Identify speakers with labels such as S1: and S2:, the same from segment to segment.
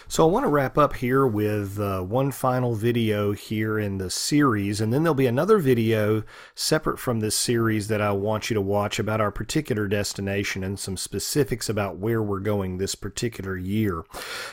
S1: So I want to wrap up here with one final video here in the series, and then there'll be another video separate from this series that I want you to watch about our particular destination and some specifics about where we're going this particular year.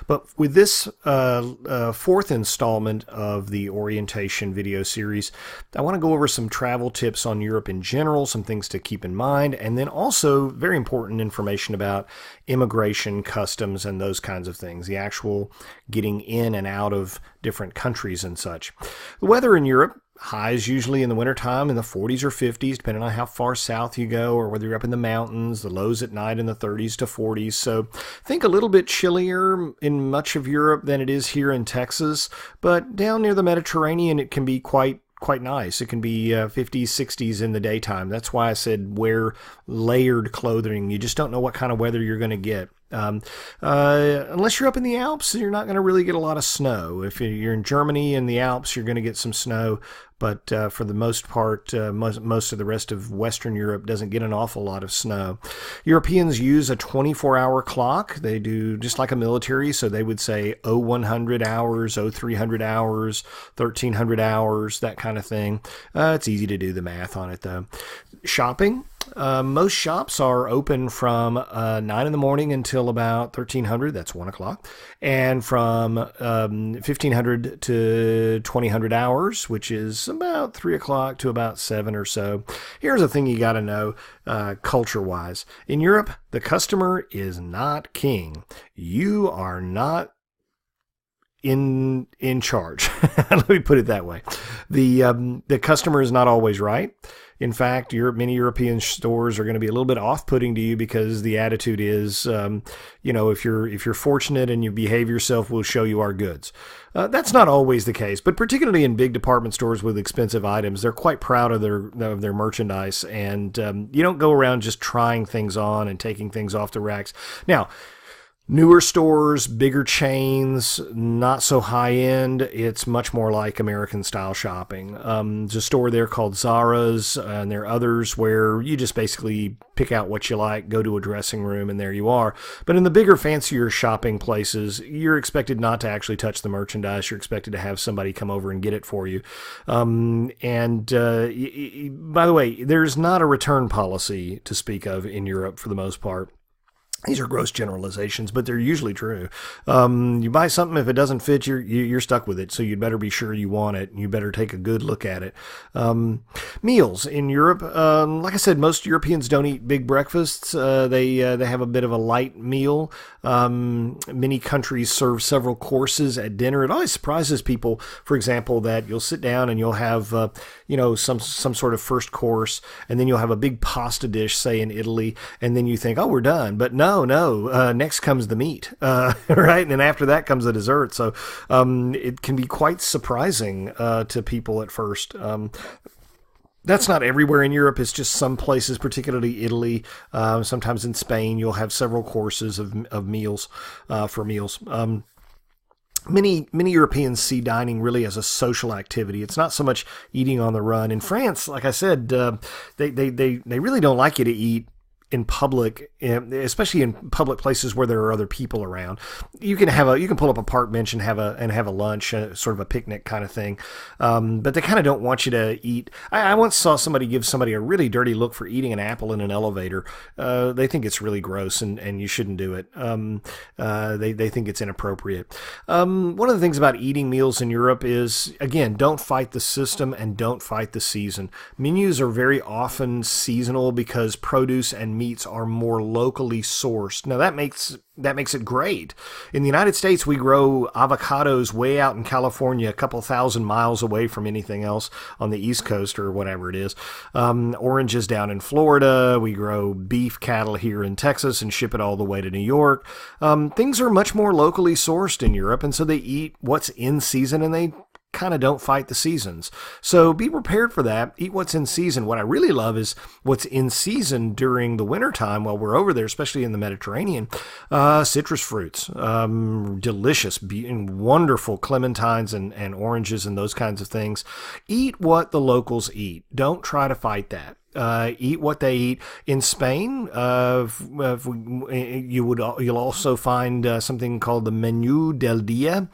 S1: But with this fourth installment of the orientation video series, I want to go over some travel tips on Europe in general, some things to keep in mind, and then also very important information about immigration, customs, and those kinds of things, the actual getting in and out of different countries and such. The weather in Europe, highs usually in the wintertime in the 40s or 50s, depending on how far south you go or whether you're up in the mountains. The lows at night in the 30s to 40s. So think a little bit chillier in much of Europe than it is here in Texas. But down near the Mediterranean, it can be quite nice. It can be 50s, 60s in the daytime. That's why I said wear layered clothing. You just don't know what kind of weather you're going to get. Unless you're up in the Alps, you're not going to really get a lot of snow. If you're in Germany in the Alps, you're going to get some snow. But for the most part, most of the rest of Western Europe doesn't get an awful lot of snow. Europeans use a 24-hour clock. They do just like a military, so they would say 0100 hours, 0300 hours, 1300 hours, that kind of thing. It's easy to do the math on it, though. Shopping. Most shops are open from 9 in the morning until about 1300, that's 1 o'clock, and from 1500 to 2000 hours, which is about 3 o'clock to about 7 or so. Here's a thing you got to know culture-wise. In Europe, the customer is not king. You are not in charge. Let me put it that way. The customer is not always right. In fact, many European stores are going to be a little bit off-putting to you because the attitude is, if you're fortunate and you behave yourself, we'll show you our goods. That's not always the case, but particularly in big department stores with expensive items, they're quite proud of their merchandise, and you don't go around just trying things on and taking things off the racks. Now, newer stores, bigger chains, not so high-end. It's much more like American-style shopping. There's a store there called Zara's, and there are others where you just basically pick out what you like, go to a dressing room, and there you are. But in the bigger, fancier shopping places, you're expected not to actually touch the merchandise. You're expected to have somebody come over and get it for you. By the way, there's not a return policy to speak of in Europe for the most part. These are gross generalizations, but they're usually true. You buy something, if it doesn't fit, you're stuck with it, so you'd better be sure you want it, and you better take a good look at it. Meals in Europe, like I said, most Europeans don't eat big breakfasts. They have a bit of a light meal. Many countries serve several courses at dinner. It always surprises people, for example, that you'll sit down and you'll have some sort of first course, and then you'll have a big pasta dish, say in Italy, and then you think, oh, we're done. But no, next comes the meat, right? And then after that comes the dessert. So it can be quite surprising to people at first. That's not everywhere in Europe. It's just some places, particularly Italy. Sometimes in Spain, you'll have several courses of meals for meals. Many Europeans see dining really as a social activity. It's not so much eating on the run. In France, like I said, they really don't like you to eat in public, especially in public places where there are other people around. You can pull up a park bench and have a lunch, sort of a picnic kind of thing. But they kind of don't want you to eat. I once saw somebody give somebody a really dirty look for eating an apple in an elevator. They think it's really gross and you shouldn't do it. They think it's inappropriate. One of the things about eating meals in Europe is, again, don't fight the system and don't fight the season. Menus are very often seasonal because produce and meats are more locally sourced. Now that makes it great. In the United States, we grow avocados way out in California, a couple thousand miles away from anything else on the East Coast or whatever it is. Oranges down in Florida. We grow beef cattle here in Texas and ship it all the way to New York. Things are much more locally sourced in Europe, and so they eat what's in season, and they kind of don't fight the seasons. So be prepared for that. Eat what's in season. What I really love is what's in season during the wintertime while we're over there, especially in the Mediterranean. Citrus fruits, delicious, wonderful clementines and oranges and those kinds of things. Eat what the locals eat. Don't try to fight that. eat what they eat. In Spain, you'll also find something called the menu del dia,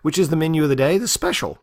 S1: which is the menu of the day, the special.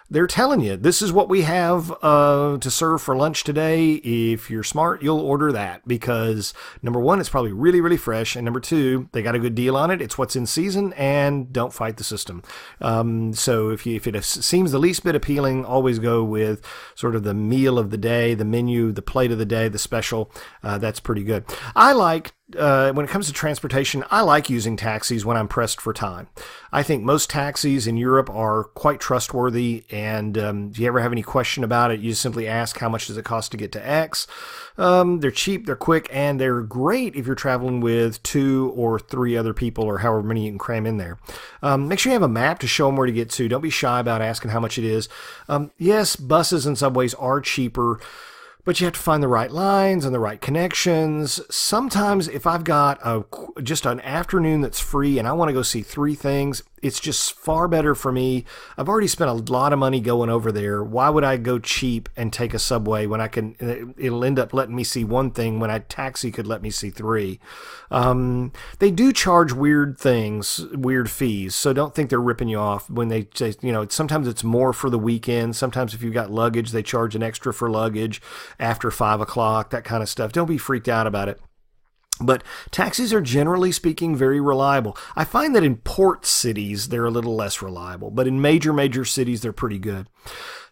S1: They're telling you this is what we have to serve for lunch today. If you're smart, you'll order that because number one, it's probably really, really fresh, and number two, they got a good deal on it. It's what's in season, and don't fight the system. So if it seems the least bit appealing, always go with sort of the meal of the day, the menu, the plate of the day, the special. That's pretty good. I like. When it comes to transportation, I like using taxis when I'm pressed for time. I think most taxis in Europe are quite trustworthy, and if you ever have any question about it, you just simply ask how much does it cost to get to X. They're cheap, they're quick, and they're great if you're traveling with 2 or 3 other people or however many you can cram in there. Make sure you have a map to show them where to get to. Don't be shy about asking how much it is. Yes, buses and subways are cheaper, but you have to find the right lines and the right connections. Sometimes if I've got just an afternoon that's free and I want to go see 3 things, it's just far better for me. I've already spent a lot of money going over there. Why would I go cheap and take a subway when it'll end up letting me see 1 thing when a taxi could let me see 3? They do charge weird fees, so don't think they're ripping you off when they say, sometimes it's more for the weekend. Sometimes if you've got luggage, they charge an extra for luggage after 5 o'clock, that kind of stuff. Don't be freaked out about it. But taxis are generally speaking very reliable. I find that in port cities, they're a little less reliable, but in major cities, they're pretty good.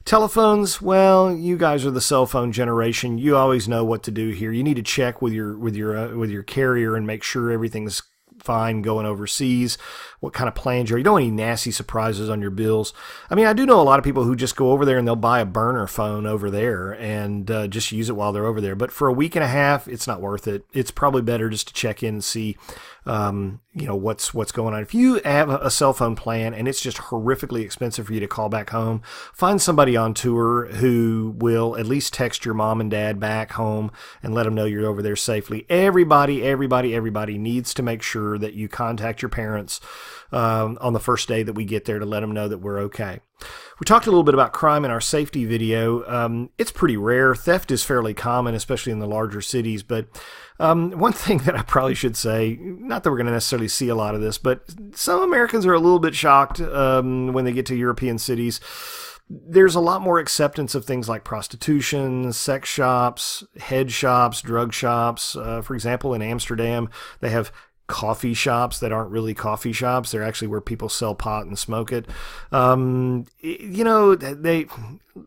S1: Telephones, well, you guys are the cell phone generation. You always know what to do here. You need to check with your carrier and make sure everything's fine going overseas, what kind of plans you don't want any nasty surprises on your bills. I mean, I do know a lot of people who just go over there and they'll buy a burner phone over there and just use it while they're over there. But for a week and a half, it's not worth it. It's probably better just to check in and see what's going on. If you have a cell phone plan and it's just horrifically expensive for you to call back home, find somebody on tour who will at least text your mom and dad back home and let them know you're over there safely. Everybody needs to make sure that you contact your parents on the first day that we get there to let them know that we're okay. We talked a little bit about crime in our safety video. It's pretty rare. Theft is fairly common, especially in the larger cities. But one thing that I probably should say, not that we're going to necessarily see a lot of this, but some Americans are a little bit shocked when they get to European cities. There's a lot more acceptance of things like prostitution, sex shops, head shops, drug shops. For example, in Amsterdam, they have coffee shops that aren't really coffee shops. They're actually where people sell pot and smoke it. A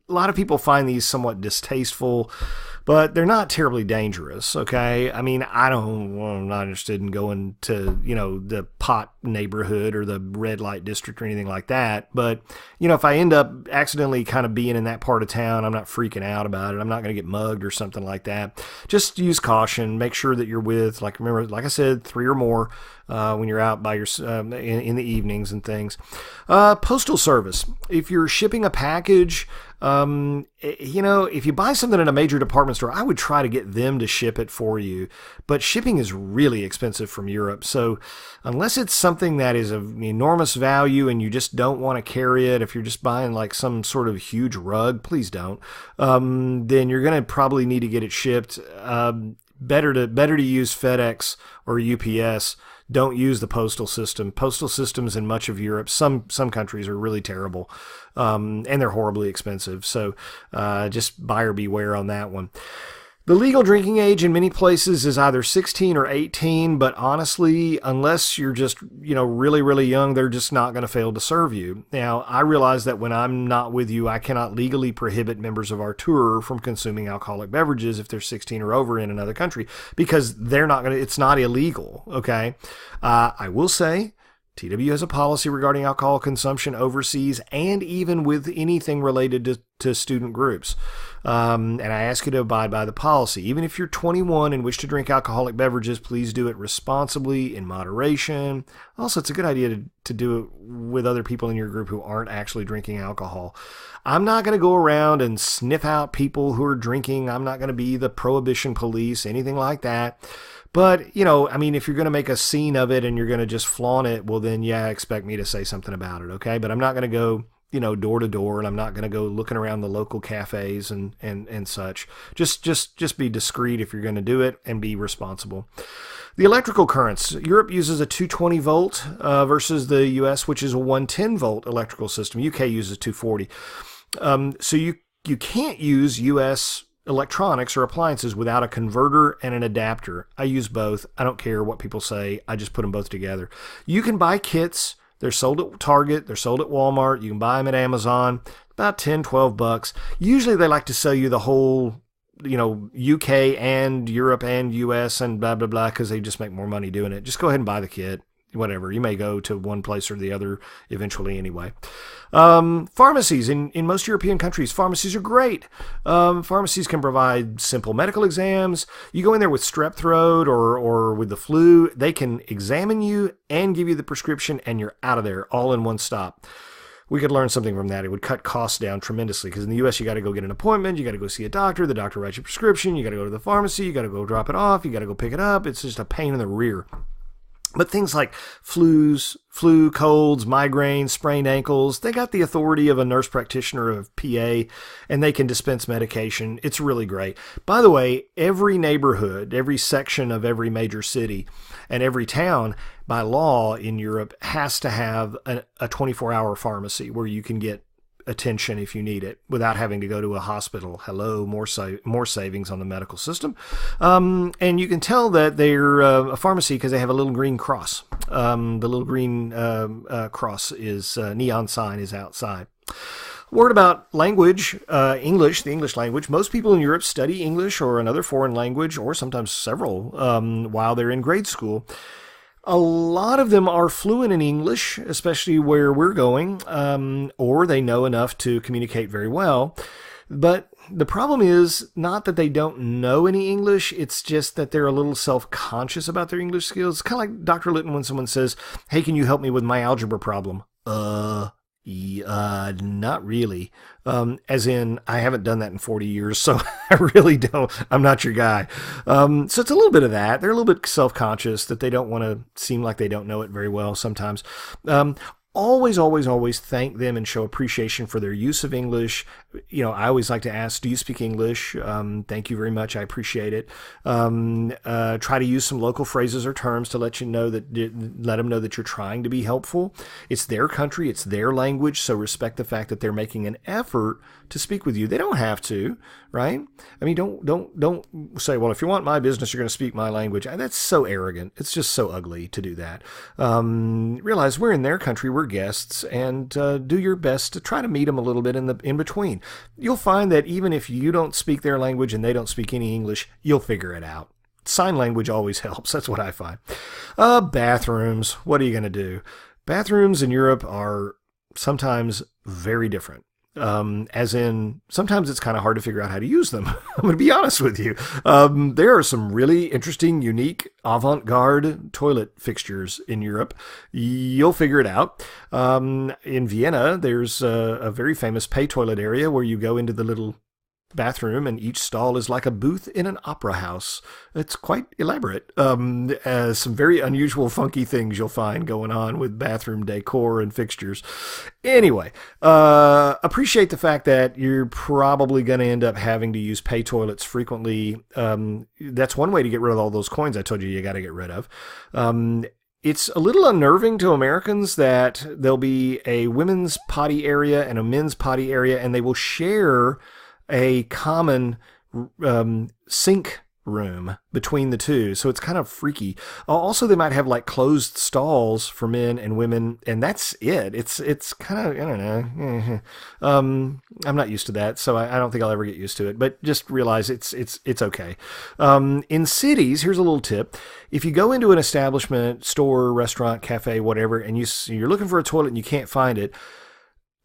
S1: lot of people find these somewhat distasteful, but they're not terribly dangerous. Okay. I mean, I'm not interested in going to, the pot neighborhood or the red light district or anything like that. But, if I end up accidentally kind of being in that part of town, I'm not freaking out about it. I'm not going to get mugged or something like that. Just use caution. Make sure that you're with, like I said, 3 or more when you're out by in the evenings and things. Postal service. If you're shipping a package, if you buy something at a major department store, I would try to get them to ship it for you. But shipping is really expensive from Europe. So unless it's something that is of enormous value and you just don't want to carry it, if you're just buying like some sort of huge rug, please don't. Then you're going to probably need to get it shipped. Better to use FedEx or UPS. Don't use the postal system. Postal systems in much of Europe, some countries are really terrible, and they're horribly expensive. So just buyer beware on that one. The legal drinking age in many places is either 16 or 18, but honestly, unless you're just, really, really young, they're just not going to fail to serve you. Now, I realize that when I'm not with you, I cannot legally prohibit members of our tour from consuming alcoholic beverages if they're 16 or over in another country, because it's not illegal, okay? I will say, TWU has a policy regarding alcohol consumption overseas and even with anything related to student groups. And I ask you to abide by the policy. Even if you're 21 and wish to drink alcoholic beverages, please do it responsibly, in moderation. Also, it's a good idea to do it with other people in your group who aren't actually drinking alcohol. I'm not going to go around and sniff out people who are drinking. I'm not going to be the prohibition police, anything like that. But, if you're going to make a scene of it and you're going to just flaunt it, well, then, expect me to say something about it, okay? But I'm not going to go door to door, and I'm not going to go looking around the local cafes and such. Just be discreet if you're going to do it, and be responsible. The electrical currents. Europe uses a 220 volt versus the US, which is a 110 volt electrical system. UK uses 240. So you can't use US electronics or appliances without a converter and an adapter. I use both. I don't care what people say. I just put them both together. You can buy kits. They're sold at Target. They're sold at Walmart. You can buy them at Amazon. About $10-12. Usually they like to sell you the whole, UK and Europe and US and blah, blah, blah, because they just make more money doing it. Just go ahead and buy the kit. Whatever. You may go to one place or the other eventually anyway. Pharmacies. In most European countries, pharmacies are great. Pharmacies can provide simple medical exams. You go in there with strep throat or with the flu, they can examine you and give you the prescription, and you're out of there all in one stop. We could learn something from that. It would cut costs down tremendously, because in the U.S. you got to go get an appointment, you got to go see a doctor, the doctor writes you a prescription, you got to go to the pharmacy, you got to go drop it off, you got to go pick it up. It's just a pain in the rear. But things like flu, colds, migraines, sprained ankles, they got the authority of a nurse practitioner, of PA, and they can dispense medication. It's really great. By the way, every neighborhood, every section of every major city, and every town, by law in Europe, has to have a 24-hour pharmacy where you can get attention if you need it without having to go to a hospital. Hello, more savings on the medical system. And you can tell that they're a pharmacy because they have a little green cross. The little green cross is neon sign is outside. Word about language, English, the English language. Most people in Europe study English or another foreign language, or sometimes several, while they're in grade school. A lot of them are fluent in English, especially where we're going, or they know enough to communicate very well. But the problem is not that they don't know any English, it's just that they're a little self-conscious about their English skills. It's kind of like Dr. Litton when someone says, "Hey, can you help me with my algebra problem?" Not really. As in, I haven't done that in 40 years, so I really don't. I'm not your guy. So it's a little bit of that. They're a little bit self-conscious, that they don't want to seem like they don't know it very well sometimes. Always thank them and show appreciation for their use of English. I always like to ask, do you speak English? Thank you very much. I appreciate it. Try to use some local phrases or terms to let them know that you're trying to be helpful. It's their country. It's their language. So respect the fact that they're making an effort to speak with you. They don't have to, right? I mean, don't say, well, if you want my business, you're going to speak my language. That's so arrogant. It's just so ugly to do that. Realize we're in their country. We're guests, and do your best to try to meet them a little bit in between. You'll find that even if you don't speak their language and they don't speak any English, you'll figure it out. Sign language always helps. That's what I find. Bathrooms. What are you going to do? Bathrooms in Europe are sometimes very different. As in, sometimes it's kind of hard to figure out how to use them. I'm going to be honest with you. There are some really interesting, unique, avant-garde toilet fixtures in Europe. You'll figure it out. In Vienna, there's a very famous pay toilet area where you go into the little bathroom, and each stall is like a booth in an opera house. It's quite elaborate. Some very unusual, funky things you'll find going on with bathroom decor and fixtures. Anyway, appreciate the fact that you're probably going to end up having to use pay toilets frequently. That's one way to get rid of all those coins I told you got to get rid of. It's a little unnerving to Americans that there'll be a women's potty area and a men's potty area, and they will share a common sink room between the two. So it's kind of freaky. Also, they might have like closed stalls for men and women, and that's it. It's kind of, I don't know. I'm not used to that, so I don't think I'll ever get used to it. But just realize it's okay. In cities, here's a little tip. If you go into an establishment, store, restaurant, cafe, whatever, and you're looking for a toilet and you can't find it,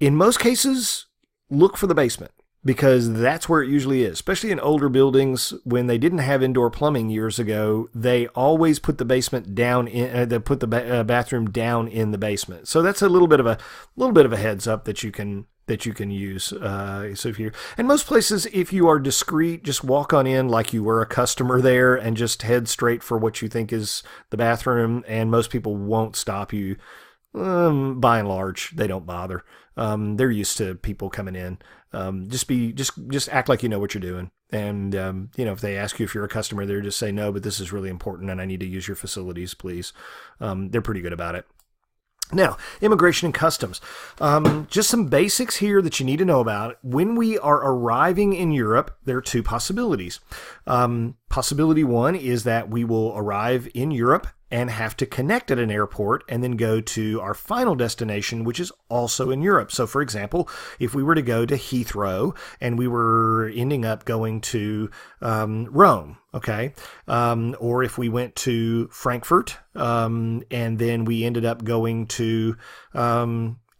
S1: in most cases, look for the basement, because that's where it usually is. Especially in older buildings, when they didn't have indoor plumbing years ago, they always put the basement down in. They put the bathroom down in the basement. So that's a little bit of a heads up that you can use. So and most places, if you are discreet, just walk on in like you were a customer there, and just head straight for what you think is the bathroom. And most people won't stop you By and large, they don't bother. They're used to people coming in. Just act like you know what you're doing. And, if they ask you if you're a customer, they're just say, no, but this is really important and I need to use your facilities, please. They're pretty good about it. Now, immigration and customs. Just some basics here that you need to know about. When we are arriving in Europe, there are two possibilities. Possibility one is that we will arrive in Europe and have to connect at an airport and then go to our final destination, which is also in Europe. So, for example, if we were to go to Heathrow and we were ending up going to Rome, okay, or if we went to Frankfurt and then we ended up going to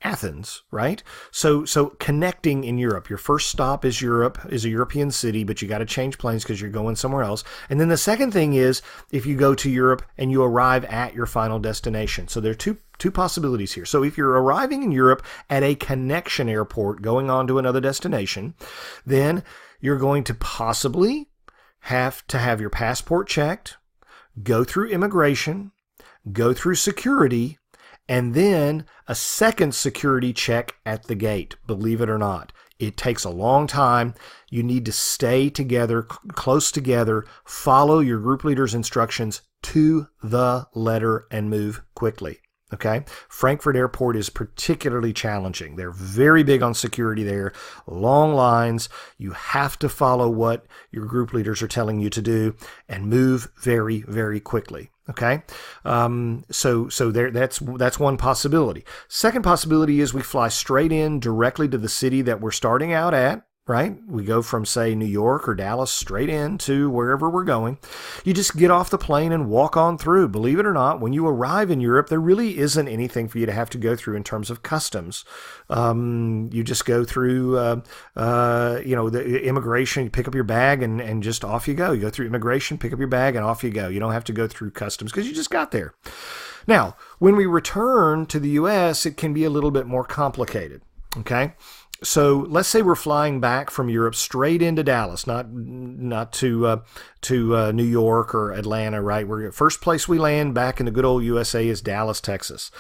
S1: Athens, right? So connecting in Europe. Your first stop is Europe, is a European city, but you got to change planes because you're going somewhere else. And then the second thing is if you go to Europe and you arrive at your final destination. So there are two possibilities here. So if you're arriving in Europe at a connection airport going on to another destination, then you're going to possibly have to have your passport checked, go through immigration, go through security, and then a second security check at the gate. Believe it or not, it takes a long time. You need to stay together, close together, follow your group leader's instructions to the letter, and move quickly. Okay, Frankfurt Airport is particularly challenging. They're very big on security there. Long lines. You have to follow what your group leaders are telling you to do and move very, very quickly. Okay, that's one possibility. Second possibility is we fly straight in directly to the city that we're starting out at. Right? We go from, say, New York or Dallas straight in to wherever we're going. You just get off the plane and walk on through. Believe it or not, when you arrive in Europe, there really isn't anything for you to have to go through in terms of customs. You just go through, the immigration, you pick up your bag and just off you go. You go through immigration, pick up your bag and off you go. You don't have to go through customs because you just got there. Now, when we return to the U.S., it can be a little bit more complicated. Okay? So let's say we're flying back from Europe straight into Dallas, not to New York or Atlanta, right? We're first place we land back in the good old USA is Dallas, Texas.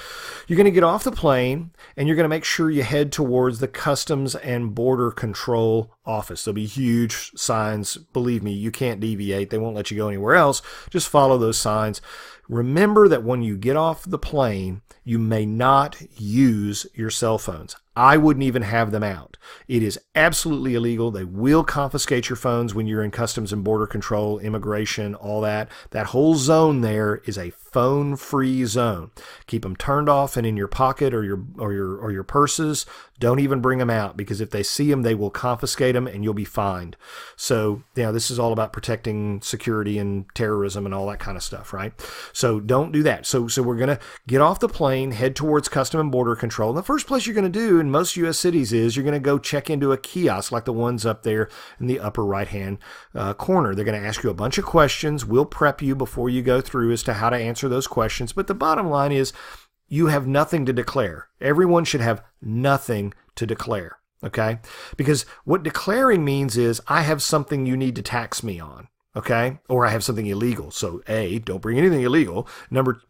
S1: You're going to get off the plane and you're going to make sure you head towards the Customs and Border Control office. There'll be huge signs. Believe me, you can't deviate. They won't let you go anywhere else. Just follow those signs. Remember that when you get off the plane, you may not use your cell phones. I wouldn't even have them out. It is absolutely illegal. They will confiscate your phones when you're in Customs and Border Control, immigration, all that. That whole zone there is a phone-free zone. Keep them turned off and in your pocket or your purses. Don't even bring them out because if they see them, they will confiscate them and you'll be fined. So, this is all about protecting security and terrorism and all that kind of stuff, right? So don't do that. So we're going to get off the plane, head towards Customs and Border Control. And the first place you're going to do in most U.S. cities is you're going to go check into a kiosk like the ones up there in the upper right-hand corner. They're going to ask you a bunch of questions. We'll prep you before you go through as to how to answer those questions. But the bottom line is you have nothing to declare. Everyone should have nothing to declare, okay? Because what declaring means is I have something you need to tax me on. Okay, or I have something illegal. So A, don't bring anything illegal.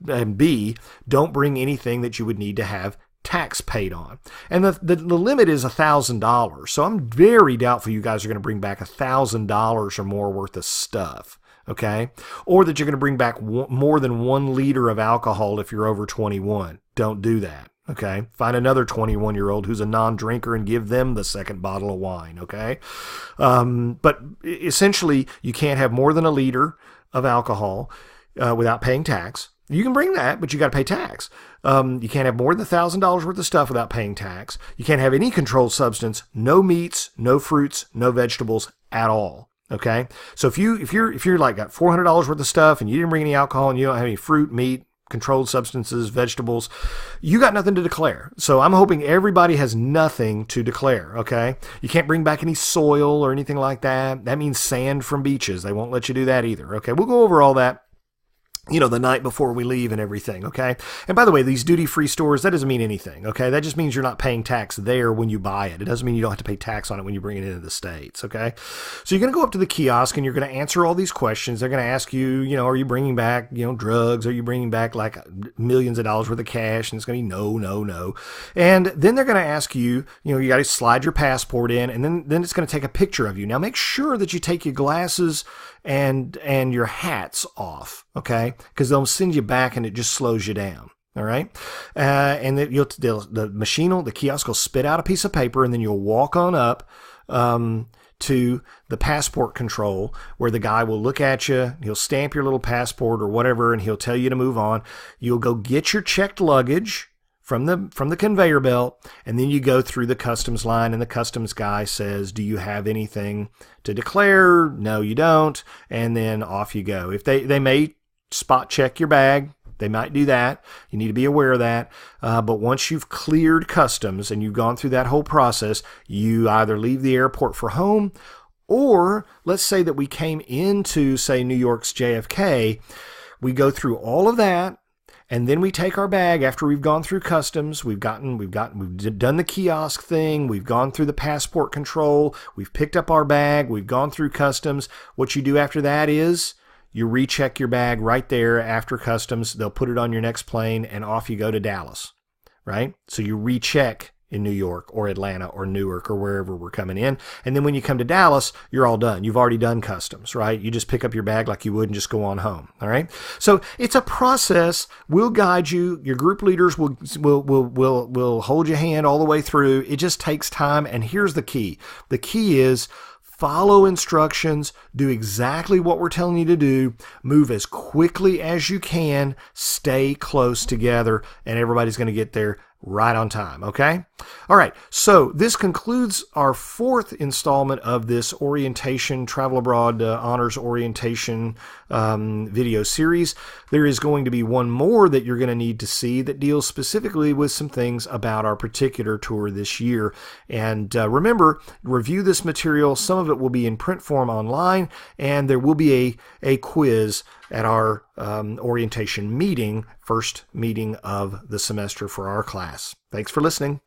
S1: And B, don't bring anything that you would need to have tax paid on. And the limit is $1,000. So I'm very doubtful you guys are going to bring back $1,000 or more worth of stuff. Okay, or that you're going to bring back more than 1 liter of alcohol if you're over 21. Don't do that. Okay, find another 21-year-old who's a non-drinker and give them the second bottle of wine. Okay, but essentially you can't have more than 1 liter of alcohol without paying tax. You can bring that, but you got to pay tax. You can't have more than $1,000 worth of stuff without paying tax. You can't have any controlled substance, no meats, no fruits, no vegetables at all. Okay, so if you're like got $400 worth of stuff and you didn't bring any alcohol and you don't have any fruit, meat, controlled substances, vegetables, you got nothing to declare. So I'm hoping everybody has nothing to declare, okay? You can't bring back any soil or anything like that. That means sand from beaches. They won't let you do that either, okay? We'll go over all that the night before we leave and everything, okay? And by the way, these duty-free stores, that doesn't mean anything, okay? That just means you're not paying tax there when you buy it. It doesn't mean you don't have to pay tax on it when you bring it into the States, okay? So you're going to go up to the kiosk and you're going to answer all these questions. They're going to ask you, are you bringing back, drugs? Are you bringing back like millions of dollars worth of cash? And it's going to be no, no, no. And then they're going to ask you, you got to slide your passport in, and then it's going to take a picture of you. Now make sure that you take your glasses and your hats off, okay? Because they'll send you back and it just slows you down. All right. And then the kiosk will spit out a piece of paper, and then you'll walk on up to the passport control, where the guy will look at you, he'll stamp your little passport or whatever, and he'll tell you to move on. You'll go get your checked luggage from the conveyor belt, and then you go through the customs line, and the customs guy says, do you have anything to declare? No, you don't. And then off you go. If they may spot check your bag, they might do that. You need to be aware of that. But once you've cleared customs and you've gone through that whole process, you either leave the airport for home, or let's say that we came into, say, New York's JFK. We go through all of that, and then we take our bag after we've gone through customs. We've done the kiosk thing. We've gone through the passport control. We've picked up our bag. We've gone through customs. What you do after that is you recheck your bag right there after customs. They'll put it on your next plane, and off you go to Dallas, right? So you recheck in New York or Atlanta or Newark or wherever we're coming in. And then when you come to Dallas, you're all done. You've already done customs, right? You just pick up your bag like you would and just go on home. All right. So it's a process. We'll guide you. Your group leaders will hold your hand all the way through. It just takes time. And here's the key. The key is follow instructions, do exactly what we're telling you to do, move as quickly as you can, stay close together, and everybody's going to get there right on time, okay? All right, so this concludes our fourth installment of this orientation, travel abroad honors orientation video series. There is going to be one more that you're going to need to see that deals specifically with some things about our particular tour this year. And remember, review this material. Some of it will be in print form online, and there will be a quiz at our orientation meeting, first meeting of the semester for our class. Thanks for listening.